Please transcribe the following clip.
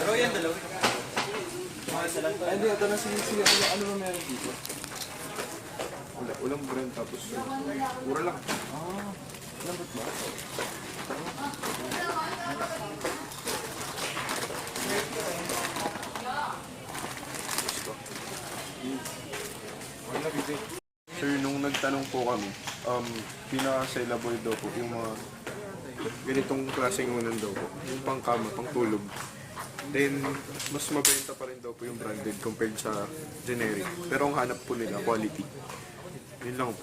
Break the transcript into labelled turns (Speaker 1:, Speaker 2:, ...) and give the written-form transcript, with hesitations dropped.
Speaker 1: Pero yan dalawa.
Speaker 2: Ay, hindi. Ito na sige. Ano ba meron dito? Ulang brand tapos mura lang. Lambot ba? Sir, nung nagtanong po kami, pinaka-sellable daw po yung mga ganitong klaseng unan daw po. Yung pangkama, pangtulog. Then, mas mabenta pa rin daw po yung branded compared sa generic. Pero ang hanap po nila, quality. Yun lang po.